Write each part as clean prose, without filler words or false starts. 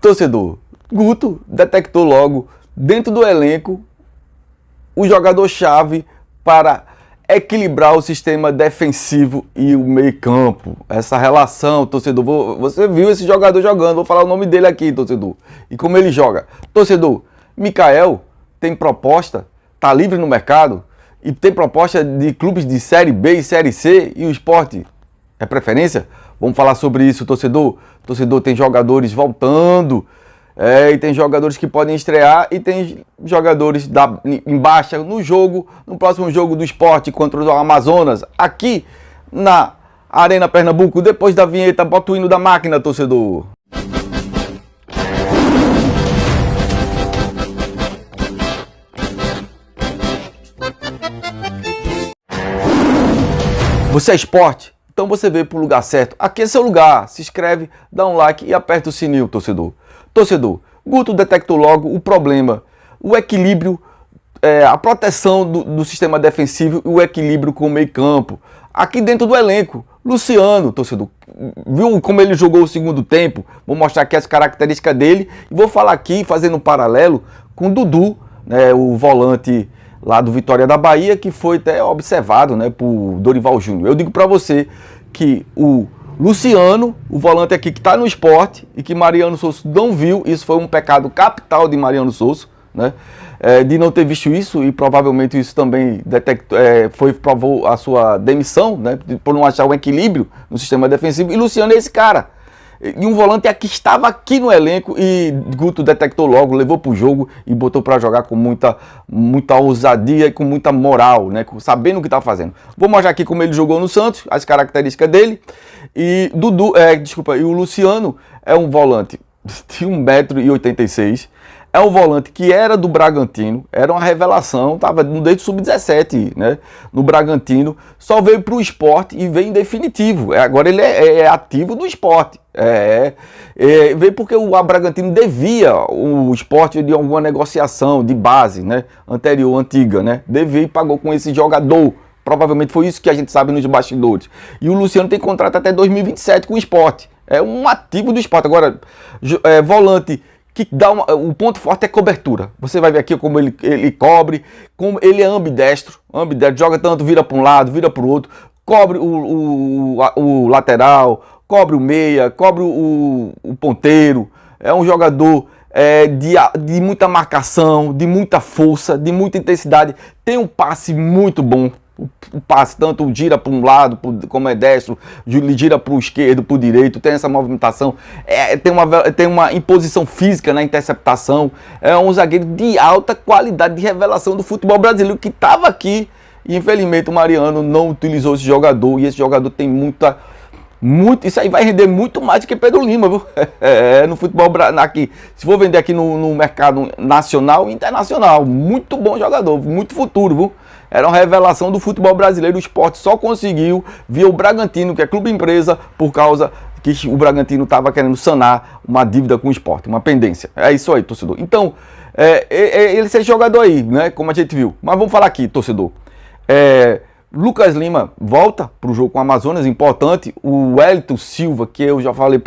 Torcedor, Guto detectou logo dentro do elenco o jogador-chave para equilibrar o sistema defensivo e o meio-campo. Essa relação, torcedor, você viu esse jogador jogando, vou falar o nome dele aqui, torcedor, e como ele joga. Torcedor, Mikael tem proposta, tá livre no mercado, e tem proposta de clubes de Série B e Série C, e o Sport é preferência? Vamos falar sobre isso, torcedor. Torcedor, tem jogadores voltando, e tem jogadores que podem estrear, e tem jogadores em baixa no próximo jogo do Sport contra o Amazonas, aqui na Arena Pernambuco. Depois da vinheta, bota o hino da máquina, torcedor. Você é Sport? Então você veio para o lugar certo. Aqui é seu lugar. Se inscreve, dá um like e aperta o sininho, torcedor. Torcedor, Guto detectou logo o problema, o equilíbrio, a proteção do sistema defensivo e o equilíbrio com o meio campo. Aqui dentro do elenco, Luciano, torcedor, viu como ele jogou o segundo tempo? Vou mostrar aqui as características dele e vou falar aqui, fazendo um paralelo com o Dudu, né, o volante lá do Vitória da Bahia, que foi até observado, né, por Dorival Júnior. Eu digo para você que o Luciano, o volante aqui que está no Sport e que Mariano Souza não viu, isso foi um pecado capital de Mariano Souza, né, de não ter visto isso, e provavelmente isso também provou a sua demissão, né, por não achar um equilíbrio no sistema defensivo. E Luciano é esse cara. E um volante aqui estava aqui no elenco e Guto detectou logo, levou para o jogo e botou para jogar com muita ousadia e com muita moral, né? Sabendo o que está fazendo. Vou mostrar aqui como ele jogou no Santos, as características dele. E e o Luciano é um volante de 1,86 m. É um volante que era do Bragantino, era uma revelação, estava desde o Sub-17, né, no Bragantino, só veio para o Sport e veio em definitivo. Agora ele é ativo do Sport. Veio porque o Bragantino devia o Sport de alguma negociação de base, né, antiga, né, devia e pagou com esse jogador. Provavelmente foi isso que a gente sabe nos bastidores. E o Luciano tem contrato até 2027 com o Sport. É um ativo do Sport. Agora, volante que dá o ponto forte é cobertura. Você vai ver aqui como ele cobre, como ele é ambidestro, joga tanto, vira para um lado, vira para o outro, cobre o lateral, cobre o meia, cobre o ponteiro. É um jogador de muita marcação, de muita força, de muita intensidade. Tem um passe muito bom. O passe tanto gira para um lado, como é destro, gira para o esquerdo, para o direito, tem essa movimentação, tem uma imposição física na interceptação. É um zagueiro de alta qualidade, de revelação do futebol brasileiro, que estava aqui e infelizmente o Mariano não utilizou esse jogador, e esse jogador tem isso aí vai render muito mais do que Pedro Lima, viu? No futebol aqui, se for vender aqui no mercado nacional e internacional, muito bom jogador, muito futuro, viu? Era uma revelação do futebol brasileiro. O Sport só conseguiu via o Bragantino, que é clube empresa, por causa que o Bragantino estava querendo sanar uma dívida com o Sport, uma pendência. É isso aí, torcedor. Então, ele é jogador aí, né? Como a gente viu. Mas vamos falar aqui, torcedor. Lucas Lima volta para o jogo com o Amazonas, importante. O Wellington Silva, que eu já falei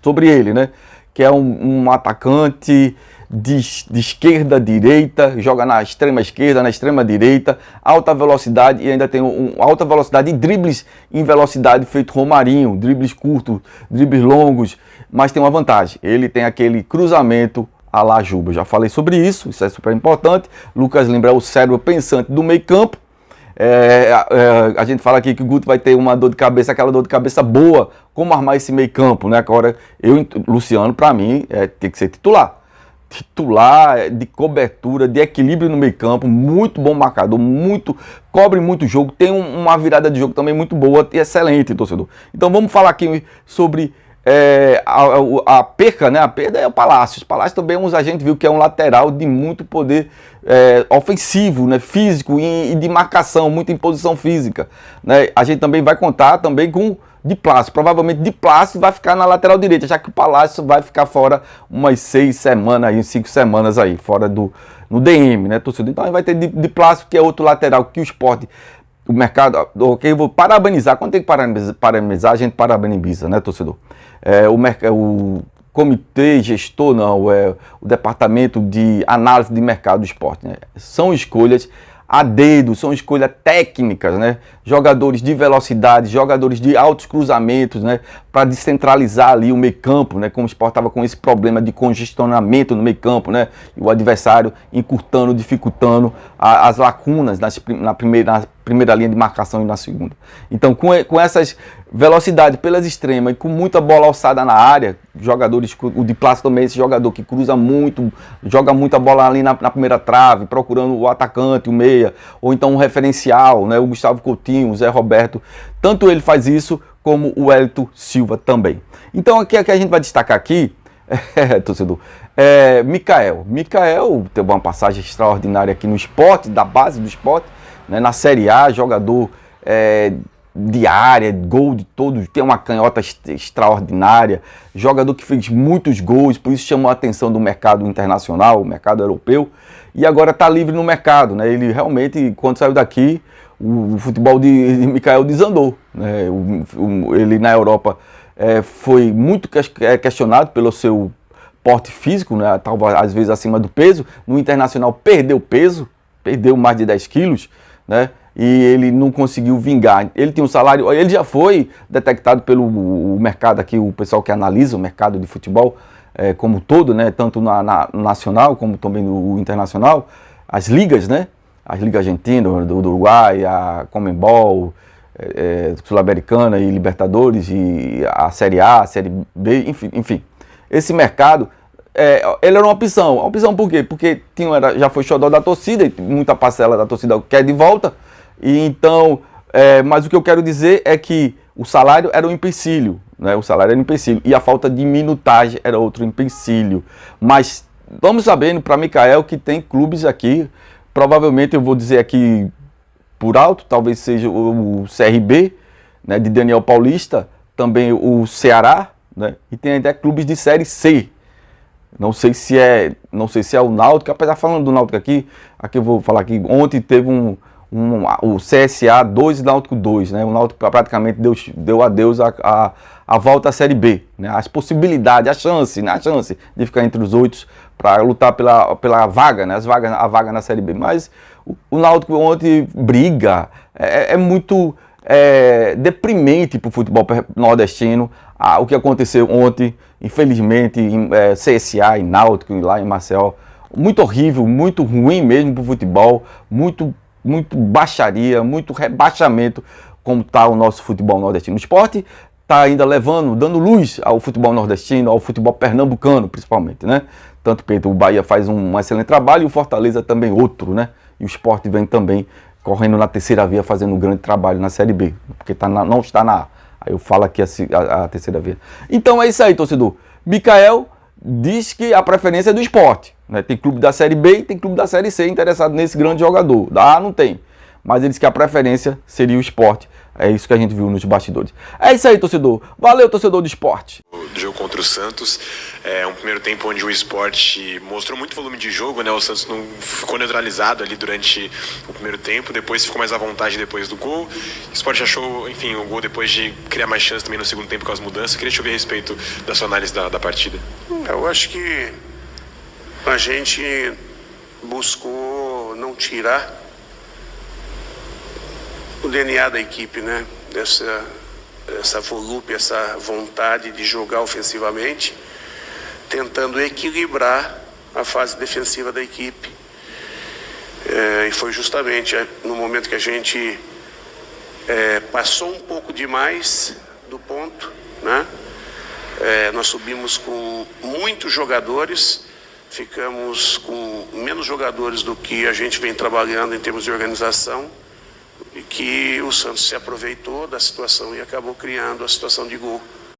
sobre ele, né? Que é um atacante de esquerda a direita, joga na extrema esquerda, na extrema direita, alta velocidade, e ainda tem alta velocidade e dribles em velocidade feito Romarinho, dribles curtos, dribles longos, mas tem uma vantagem, ele tem aquele cruzamento à la Juba. Já falei sobre isso é super importante. Lucas Lima é o cérebro pensante do meio campo. A gente fala aqui que o Guto vai ter uma dor de cabeça, aquela dor de cabeça boa, como armar esse meio campo, né? Agora, Luciano, para mim, tem que ser titular de cobertura, de equilíbrio no meio campo, muito bom marcador, cobre muito jogo, tem uma virada de jogo também muito boa e excelente, torcedor. Então vamos falar aqui sobre a perca, né? A perda é o Palácio. O Palácio também a gente viu que é um lateral de muito poder ofensivo, né? Físico e de marcação, muita imposição física, né? A gente também vai contar também com de Plácio. Provavelmente de Plácio vai ficar na lateral direita, já que o Palácio vai ficar fora umas 5 semanas aí, fora no DM, né, torcedor? Então vai ter de Plácio, que é outro lateral que o Sport, o mercado, ok, eu vou parabenizar. Quando tem que parabenizar, a gente parabeniza, né, torcedor? comitê gestor, não, é o departamento de análise de mercado do esporte, né? São escolhas a dedo, são escolhas técnicas, né? Jogadores de velocidade, jogadores de altos cruzamentos, né? Para descentralizar ali o meio campo, né? Como o Sport estava com esse problema de congestionamento no meio campo, né? E o adversário encurtando, dificultando as lacunas na primeira linha de marcação e na segunda. Então, com essas velocidades pelas extremas e com muita bola alçada na área, jogadores, o de Plácido também, esse jogador que cruza muito, joga muita bola ali na primeira trave, procurando o atacante, o meia, ou então um referencial, né? O Gustavo Coutinho, o Zé Roberto, tanto ele faz isso, como o Wellington Silva também. Então, aqui a gente vai destacar aqui, torcedor, Mikael. Mikael teve uma passagem extraordinária aqui no Sport, da base do Sport, né? Na Série A, jogador de área, gol de todos, tem uma canhota extraordinária, jogador que fez muitos gols, por isso chamou a atenção do mercado internacional, o mercado europeu, e agora está livre no mercado, né? Ele realmente, quando saiu daqui, o futebol de Mikael desandou, né? Ele na Europa foi muito questionado pelo seu porte físico, né? Talvez às vezes acima do peso, no internacional perdeu peso, perdeu mais de 10 quilos, né? E ele não conseguiu vingar. Ele tinha um salário, ele já foi detectado pelo mercado aqui, o pessoal que analisa o mercado de futebol como todo, né? Tanto no nacional como também no internacional, as ligas, né? As ligas argentinas, do Uruguai, a Conmebol, Sul-Americana e Libertadores, e a Série A, a Série B, enfim. Esse mercado, ele era uma opção. Uma opção por quê? Porque já foi xodó da torcida, e muita parcela da torcida quer de volta. E então, mas o que eu quero dizer é que o salário era um empecilho, né? O salário era um empecilho e a falta de minutagem era outro empecilho. Mas vamos sabendo para Mikael que tem clubes aqui, provavelmente eu vou dizer aqui por alto, talvez seja o CRB, né, de Daniel Paulista, também o Ceará, né? E tem até clubes de Série C. Não sei se é o Náutico, apesar de falando do Náutico aqui eu vou falar que ontem teve o CSA 2 e Náutico 2, né? O Náutico praticamente deu adeus à volta à Série B, né? As possibilidades, a chance de ficar entre os 8 para lutar pela vaga, né? A vaga na Série B. Mas o Náutico ontem briga, é muito deprimente para o futebol nordestino o que aconteceu ontem, infelizmente, em CSA, em Náutico, lá em Maceió. Muito horrível, muito ruim mesmo para o futebol, muito baixaria, muito rebaixamento, como está o nosso futebol nordestino. O Sport está ainda dando luz ao futebol nordestino, ao futebol pernambucano, principalmente, né? Tanto que o Bahia faz um excelente trabalho e o Fortaleza também outro, né? E o Sport vem também correndo na terceira via, fazendo um grande trabalho na Série B, porque não está na A. Aí eu falo aqui a terceira via. Então é isso aí, torcedor. Mikael diz que a preferência é do Sport, né? Tem clube da Série B e tem clube da Série C interessado nesse grande jogador. Da A não tem, mas ele diz que a preferência seria o Sport. É isso que a gente viu nos bastidores. É isso aí, torcedor. Valeu, torcedor do Sport. Do jogo contra o Santos, um primeiro tempo onde o Sport mostrou muito volume de jogo, né? O Santos não ficou neutralizado ali durante o primeiro tempo, depois ficou mais à vontade depois do gol. O Sport achou, enfim, o gol depois de criar mais chance também no segundo tempo com as mudanças. Queria te ouvir a respeito da sua análise da partida. Eu acho que a gente buscou não tirar o DNA da equipe, né? Essa volúpia, essa vontade de jogar ofensivamente, tentando equilibrar a fase defensiva da equipe. E foi justamente no momento que a gente passou um pouco demais do ponto, né? Nós subimos com muitos jogadores, ficamos com menos jogadores do que a gente vem trabalhando em termos de organização, e que o Santos se aproveitou da situação e acabou criando a situação de gol.